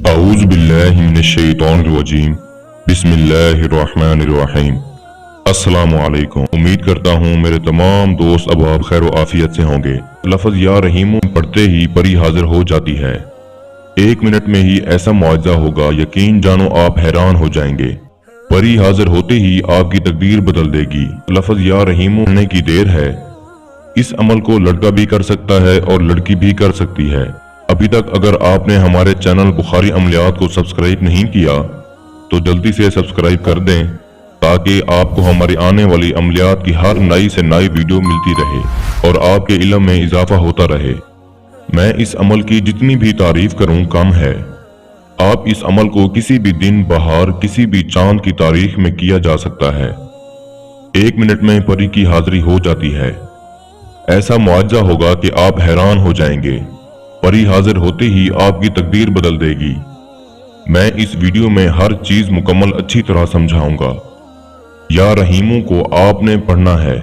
अऊज़ु बिल्लाहि मिनश्शैतानिर्रजीम बिस्मिल्लाहिर्रहमानिर्रहीम। अस्सलामु अलैकुम। उम्मीद करता हूँ मेरे तमाम दोस्त अब आप खैर व आफियत से होंगे। लफ्ज़ या रहीम पढ़ते ही परी हाजिर हो जाती है। 1 मिनट में ही ऐसा मुआजा होगा, यकीन जानो आप हैरान हो जाएंगे। परी हाजिर होते ही आपकी तकदीर बदल देगी। लफ्ज़ या रहीम पढ़ने की देर है। इस अमल को लड़का भी कर सकता है और लड़की भी कर सकती है। अभी तक अगर आपने हमारे चैनल बुखारी अमलियात को सब्सक्राइब नहीं किया तो जल्दी से सब्सक्राइब कर दें, ताकि आपको हमारी आने वाली अमलियात की हर नई से नई वीडियो मिलती रहे और आपके इल्म में इजाफा होता रहे। मैं इस अमल की जितनी भी तारीफ करूं कम है। आप इस अमल को किसी भी दिन, बहार, किसी भी चांद की तारीख में किया जा सकता है। 1 मिनट में परी की हाजिरी हो जाती है। ऐसा मुआजा होगा कि आप हैरान हो जाएंगे। परी हाजिर होते ही आपकी तकदीर बदल देगी। मैं इस वीडियो में हर चीज मुकम्मल अच्छी तरह समझाऊंगा। या रहीमों को आपने पढ़ना है,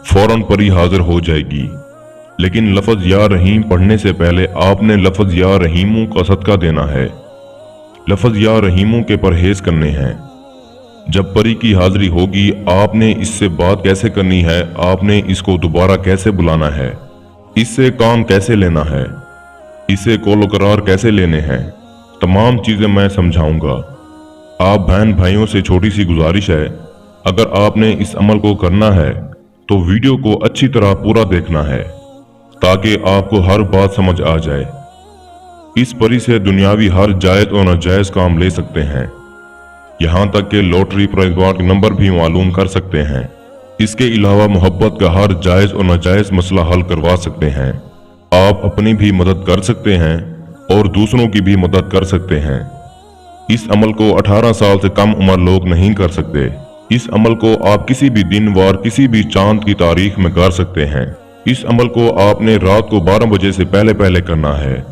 फौरन परी हाजिर हो जाएगी। लेकिन लफ्ज या रहीम पढ़ने से पहले आपने लफ्ज या रहीमों का सदका देना है। लफ्ज या रहीमों के परहेज करने हैं। जब परी की हाजिरी होगी आपने इससे बात कैसे करनी है, आपने इसको दोबारा कैसे बुलाना है, इससे काम कैसे लेना है, इसे कौलो करार कैसे लेने हैं, तमाम चीजें मैं समझाऊंगा। आप बहन भाइयों से छोटी सी गुजारिश है, अगर आपने इस अमल को करना है तो वीडियो को अच्छी तरह पूरा देखना है, ताकि आपको हर बात समझ आ जाए। इस परी से दुनियावी हर जायज और नाजायज काम ले सकते हैं, यहाँ तक कि लॉटरी प्राइज वार्ड नंबर भी मालूम कर सकते हैं। इसके अलावा मोहब्बत का हर जायज और नाजायज मसला हल करवा सकते हैं। आप अपनी भी मदद कर सकते हैं और दूसरों की भी मदद कर सकते हैं। इस अमल को 18 साल से कम उम्र लोग नहीं कर सकते। इस अमल को आप किसी भी दिन वार, किसी भी चांद की तारीख में कर सकते हैं। इस अमल को आपने रात को 12 बजे से पहले पहले करना है।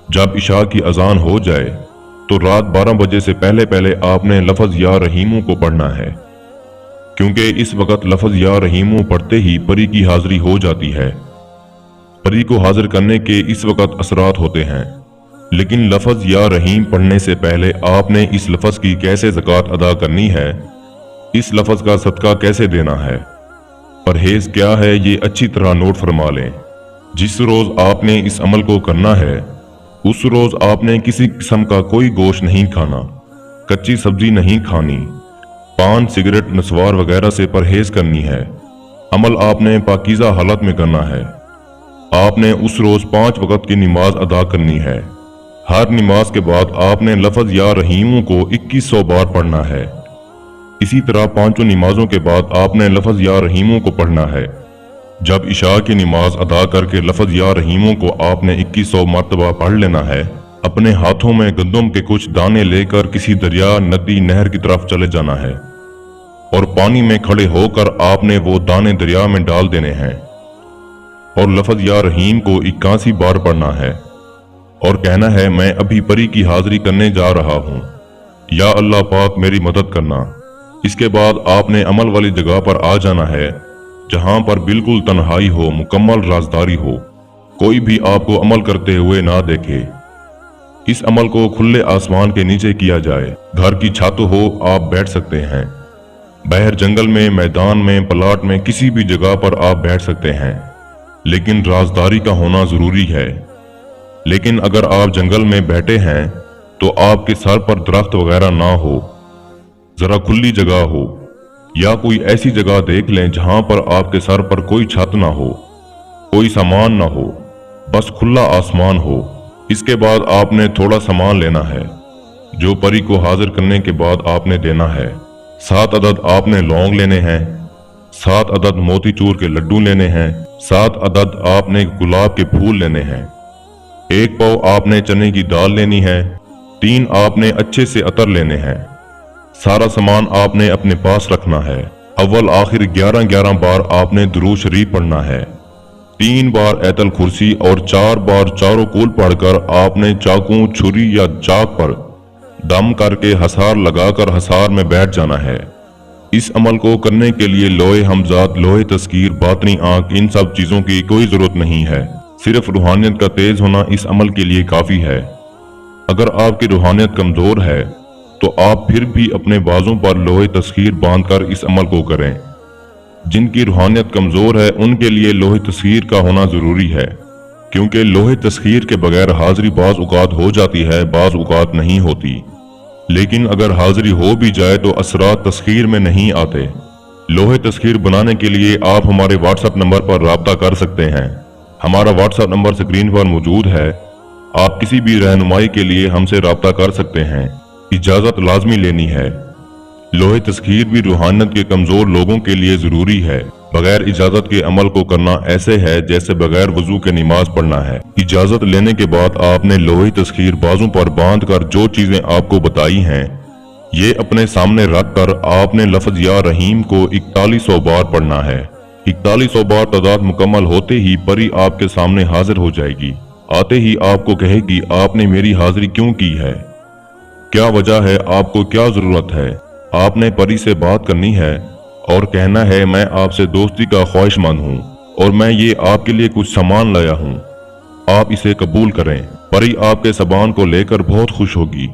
जब इशा की अजान हो जाए तो रात 12 बजे से पहले पहले आपने लफ्ज या रहीमों को पढ़ना है, क्योंकि इस वक्त लफ्ज या रहीमों पढ़ते ही परी की हाजिरी हो जाती है। परी को हाजिर करने के इस वक्त असरात होते हैं, लेकिन लफ्ज या रहीम पढ़ने से पहले आपने इस लफ्ज की कैसे ज़कात अदा करनी है, इस लफ्ज का सदका कैसे देना है, परहेज क्या है, ये अच्छी तरह नोट फरमा लें। जिस रोज आपने इस अमल को करना है उस रोज आपने किसी किस्म का कोई गोश्त नहीं खाना, कच्ची सब्जी नहीं खानी, पान, सिगरेट, नस्वार वगैरह से परहेज करनी है। अमल आपने पाकीज़ा हालत में करना है। आपने उस रोज 5 वक्त की नमाज अदा करनी है। हर नमाज के बाद आपने लफ्ज या रहीमों को 2100 बार पढ़ना है। इसी तरह 5 नमाजों के बाद आपने लफ्ज या रहीमों को पढ़ना है। जब इशा की नमाज अदा करके लफ्ज या रहीमों को आपने 2100 मरतबा पढ़ लेना है। अपने हाथों में गंदम के कुछ दाने लेकर किसी दरिया, नदी, नहर की तरफ चले जाना है और पानी में खड़े होकर आपने वो दाने दरिया में डाल देने हैं और लफ्ज या रहीम को 81 बार पढ़ना है और कहना है, मैं अभी परी की हाजिरी करने जा रहा हूँ, या अल्लाह पाक मेरी मदद करना। इसके बाद आपने अमल वाली जगह पर आ जाना है, जहां पर बिल्कुल तन्हाई हो, मुकम्मल राजदारी हो, कोई भी आपको अमल करते हुए ना देखे। इस अमल को खुले आसमान के नीचे किया जाए। घर की छत हो, आप बैठ सकते हैं। बाहर जंगल में, मैदान में, प्लाट में, किसी भी जगह पर आप बैठ सकते हैं, लेकिन राजदारी का होना जरूरी है। लेकिन अगर आप जंगल में बैठे हैं तो आपके सर पर दरख्त वगैरह ना हो, जरा खुली जगह हो, या कोई ऐसी जगह देख लें जहां पर आपके सर पर कोई छत ना हो, कोई सामान ना हो, बस खुला आसमान हो। इसके बाद आपने थोड़ा सामान लेना है, जो परी को हाजिर करने के बाद आपने देना है। 7 अदद आपने लौंग लेने हैं, 7 अदद मोतीचूर के लड्डू लेने हैं, 7 अदद आपने गुलाब के फूल लेने हैं, 1 पाव आपने चने की दाल लेनी है, 3 आपने अच्छे से अतर लेने हैं। सारा सामान आपने अपने पास रखना है। अव्वल आखिर 11-11 बार आपने दुरूद शरीफ पढ़ना है। 3 बार ऐतल कुर्सी और 4 बार चारों कुल पढ़कर आपने चाकू, छुरी या चाक पर दम करके हसार लगाकर हसार में बैठ जाना है। इस अमल को करने के लिए लोहे हमजाद, लोहे तस्कीर, बातनी आंख, इन सब चीजों की कोई जरूरत नहीं है। सिर्फ रूहानियत का तेज होना इस अमल के लिए काफी है। अगर आपकी रूहानियत कमजोर है तो आप फिर भी अपने बाजों पर लोहे तस्खीर बांधकर इस अमल को करें। जिनकी रूहानियत कमजोर है उनके लिए लोहे तस्खीर का होना जरूरी है, क्योंकि लोहे तस्खीर के बगैर हाजिरी बाज औकात हो जाती है, बाज औकात नहीं होती। लेकिन अगर हाजिरी हो भी जाए तो असरात तस्खीर में नहीं आते। लोहे तस्खीर बनाने के लिए आप हमारे व्हाट्सएप नंबर पर राब्ता कर सकते हैं। हमारा व्हाट्सएप नंबर स्क्रीन पर मौजूद है। आप किसी भी रहनुमाई के लिए हमसे राब्ता कर सकते हैं। इजाजत लाजमी लेनी है। लोहे तस्खीर भी रूहानियत के कमजोर लोगों के लिए जरूरी है। बगैर इजाजत के अमल को करना ऐसे है जैसे बगैर वजू के नमाज पढ़ना है। इजाजत लेने के बाद आपने लोहे तस्खीर बाजों पर बांध कर जो चीजें आपको बताई हैं, ये अपने सामने रख कर आपने लफ्ज या रहीम को 4100 बार पढ़ना है। 4100 बार तादाद मुकम्मल होते ही परी आपके सामने हाजिर हो जाएगी। आते ही आपको कहेगी, आपने मेरी हाजिरी क्यों की है, क्या वजह है, आपको क्या जरूरत है। आपने परी से बात करनी है और कहना है, मैं आपसे दोस्ती का ख्वाहिशमंद हूँ और मैं ये आपके लिए कुछ सामान लाया हूँ, आप इसे कबूल करें। परी आपके सामान को लेकर बहुत खुश होगी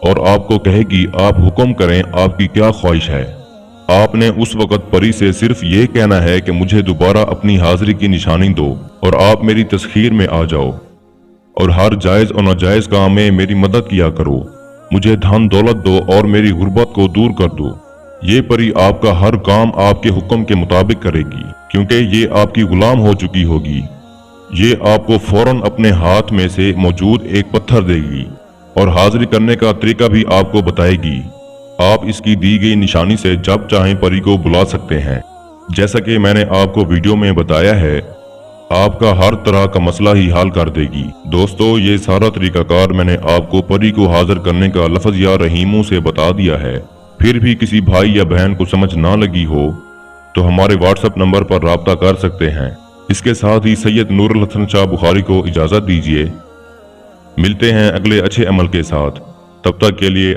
और आपको कहेगी, आप हुक्म करें, आपकी क्या ख्वाहिश है। आपने उस वक्त परी से सिर्फ ये कहना है कि मुझे दोबारा अपनी हाजिरी की निशानी दो और आप मेरी तस्खीर में आ जाओ और हर जायज और नाजायज काम में मेरी मदद किया करो। मुझे धन दौलत दो और मेरी गुर्बत को दूर कर दो। ये परी आपका हर काम आपके हुक्म के मुताबिक करेगी, क्योंकि ये आपकी गुलाम हो चुकी होगी। ये आपको फौरन अपने हाथ में से मौजूद एक पत्थर देगी और हाजिरी करने का तरीका भी आपको बताएगी। आप इसकी दी गई निशानी से जब चाहें परी को बुला सकते हैं। जैसा कि मैंने आपको वीडियो में बताया है, आपका हर तरह का मसला ही हल कर देगी। दोस्तों, ये सारा तरीकाकार मैंने आपको परी को हाजिर करने का लफ्ज या रहीमों से बता दिया है। फिर भी किसी भाई या बहन को समझ ना लगी हो तो हमारे व्हाट्सएप नंबर पर राब्ता कर सकते हैं। इसके साथ ही सैयद नूरुल हसन शाह बुखारी को इजाजत दीजिए। मिलते हैं अगले अच्छे अमल के साथ। तब तक के लिए